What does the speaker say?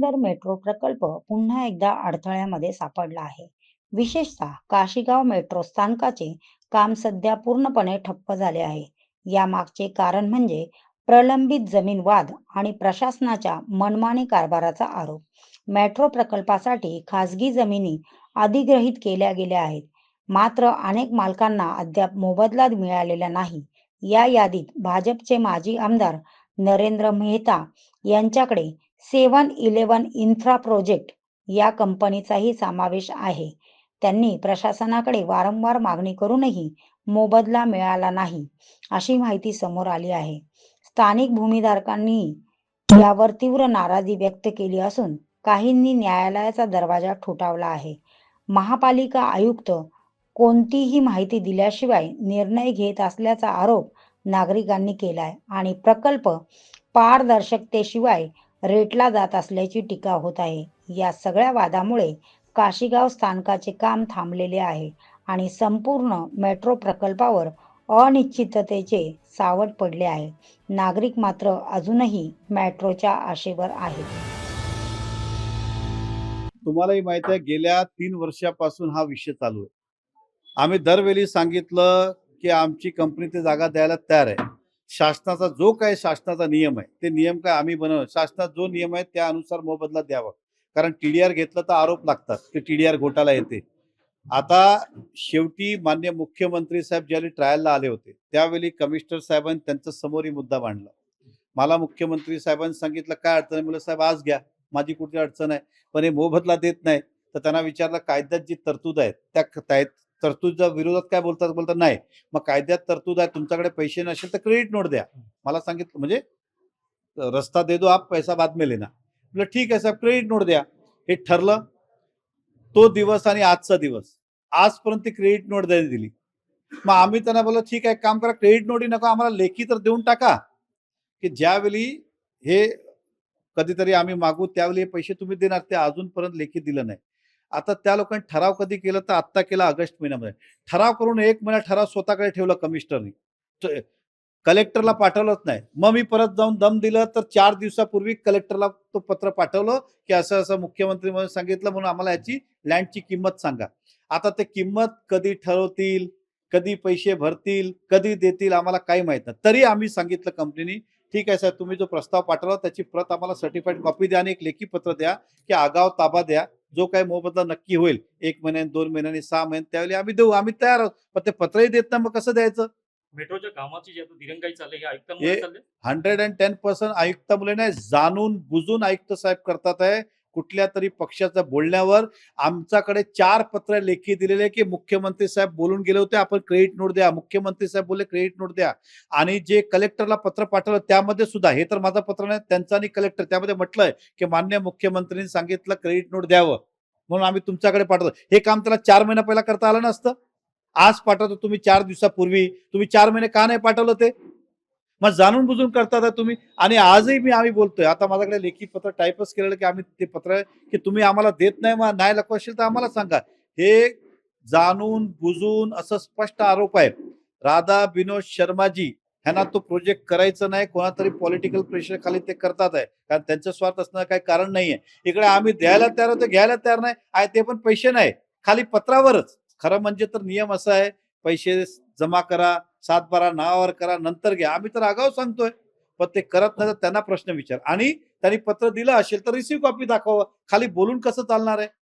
Purandar metro प्रकल्प पुन्हा एकदा अडथळ्यामध्ये सापडला आहे. विशेषतः काशीगाव मेट्रो स्थानकाचे काम सध्या पूर्णपणे ठप्प झाले आहे. यामागचे कारण म्हणजे प्रलंबित जमीन वाद आणि प्रशासनाच्या मनमानी कारभाराचा आरोप. मेट्रो प्रकल्पासाठी खासगी जमिनी अधिग्रहित केल्या गेल्या आहेत. मात्र अनेक मालकांना अद्याप मोबदला मिळालेला नाही. या यादीत भाजपचे माजी आमदार नरेंद्र मेहता यांच्याकडे 7-11 इन्फ्रा प्रोजेक्ट या कंपनीचाही समावेश आहे. त्यांनी प्रशासनाकडे वारंवार मागणी करूनही मोबदला मिळाला नाही, अशी माहिती समोर आली आहे. स्थानिक भूमीधारकांनी यावर तीव्र नाराजी व्यक्त केली असून काहींनी न्यायालयाचा दरवाजा ठोठावला आहे. महापालिका आयुक्त कोणतीही माहिती दिल्याशिवाय निर्णय घेत असल्याचा आरोप नागरिकांनी केलाय आणि प्रकल्प पारदर्शकतेशिवाय रेटला जात असल्याची टीका होत आहे. या सगळ्या वादामुळे काशीगाव स्थानकाचे काम थांबलेले आहे आणि संपूर्ण मेट्रो प्रकल्पावर अनिश्चिततेचे सावट पडले आहे. नागरिक मात्र अजूनही मेट्रोच्या आशेवर आहेत. तुम्हालाही माहिती आहे, गेल्या 3 वर्षापासून हा विषय चालू आहे. आम्ही दरवेळी सांगितलं की आमची कंपनी ते जागा द्यायला तयार आहे. शासनाचा जो काही शासनाचा नियम आहे ते नियम काय आम्ही बनवलं. शासनात जो नियम आहे त्यानुसार मोबदला द्यावा. कारण टीडीआर घेतलं तर आरोप लागतात की टीडीआर घोटाळा येते. आता शेवटी माननीय मुख्यमंत्री साहेब ज्यावेळी ट्रायलला आले होते त्यावेळी कमिशनर साहेबांनी त्यांच्या समोरही मुद्दा मांडला. मला मुख्यमंत्री साहेबांनी सांगितलं काय अडचण आहे. मुलं साहेब आज घ्या, माझी कुठली अडचण आहे, पण हे मोबदला देत नाही. तर त्यांना विचारलं कायद्यात जी तरतूद आहे त्या तरतूदच्या विरोधात काय बोलतात. बोलतात नाही, मग कायद्यात तरतूद आहे, तुमच्याकडे पैसे नसेल तर क्रेडिट नोट द्या. मला सांगितलं म्हणजे रस्ता दे दो आप, पैसा बाद में लेना. म्हटलं ठीक आहे साहेब, क्रेडिट नोट द्या. हे ठरलं. तो दिवस आणि आजचा दिवस, आजपर्यंत ती क्रेडिट नोट दिली. मग आम्ही त्यांना बोललो ठीक आहे, काम करा, क्रेडिट नोटही नका आम्हाला, लेखी तर देऊन टाका की ज्यावेळी हे कधीतरी आम्ही मागू त्यावेळी हे पैसे तुम्ही देणार. ते अजूनपर्यंत लेखी दिलं नाही. आता त्या लोकांनी ठराव कधी केला तर आत्ता केला ऑगस्ट महिन्यामध्ये. ठराव करून 1 महिना ठराव स्वतःकडे ठेवला कमिशनरनी, कलेक्टरला पाठवलंच नाही. मग मी परत जाऊन दम दिलं तर 4 दिवसापूर्वी कलेक्टरला तो पत्र पाठवलं की असं असं मुख्यमंत्री म्हणून सांगितलं, म्हणून आम्हाला याची लँडची किंमत सांगा. आता ते किंमत कधी ठरवतील, कधी पैसे भरतील, कधी देतील आम्हाला काही माहित नाही. तरी आम्ही सांगितलं कंपनीनी ठीक आहे साहेब, तुम्ही जो प्रस्ताव पाठवला त्याची प्रत आम्हाला सर्टिफाईड कॉपी द्या आणि एक लेखी पत्र द्या की आगाव ताबा द्या. जो काही मोबदला नक्की होईल 1 महिन्याने, 2 महिन्याने, 6 महिन्याने, त्यावेळी आम्ही देऊ. आम्ही तयार आहोत. पण ते पत्रही देत नाही, मग कसं द्यायचं. मेट्रोच्या कामाची जी आता दिरंगाई चालली हे हे आयुक्तांमुळे चालले. 110% आयुक्तामुळे नाही, जाणून बुजून आयुक्त साहेब करतात आहे. कुठल्या तरी पक्षाच्या बोलण्यावर आमच्याकडे 4 पत्र लेखी दिलेले की मुख्यमंत्री साहेब बोलून गेले होते, आपण क्रेडिट नोट द्या. मुख्यमंत्री साहेब बोलले क्रेडिट नोट द्या. आणि जे कलेक्टरला पत्र पाठवलं त्यामध्ये सुद्धा, हे तर माझं पत्र नाही, त्यांचं आणि कलेक्टर, त्यामध्ये म्हटलंय की मान्य मुख्यमंत्र्यांनी सांगितलं क्रेडिट नोट द्यावं म्हणून आम्ही तुमच्याकडे पाठवलं. हे काम त्याला 4 महिना पहिला करता आलं नसतं. आज पाठवतो तुम्ही 4 दिवसापूर्वी, तुम्ही 4 महिने का नाही पाठवलं ते. मग जाणून बुजून करता तुम्ही. आणि आजही आम्ही बोलतोय, आता माझ्याकडे लेखी पत्र टाईपच केलेलं की आम्ही ते पत्र की तुम्ही आम्हाला देत नाही, मग नाही लको असेल तर आम्हाला सांगा. हे जाणून बुजून असं स्पष्ट आरोप आहे. राधा विनोद शर्माजी ह्यांना तो प्रोजेक्ट करायचं नाही, कोणातरी पॉलिटिकल प्रेशर खाली ते करतात आहे, कारण त्यांचं स्वार्थ असणं काही कारण नाहीये. इकडे आम्ही द्यायला तयार होतो, घ्यायला तयार नाही आहे, ते पण पैसे नाही, खाली पत्रावरच. खरं म्हणजे तर नियम असा आहे, पैसे जमा करा, 7-12 नावावर करा, नंतर घ्या. आम्ही तर आगाऊ सांगतोय, पण ते करत नाही तर त्यांना प्रश्न विचार. आणि त्यांनी पत्र दिलं असेल तर रिसिव्ह कॉपी दाखवा. खाली बोलून कसं चालणार आहे.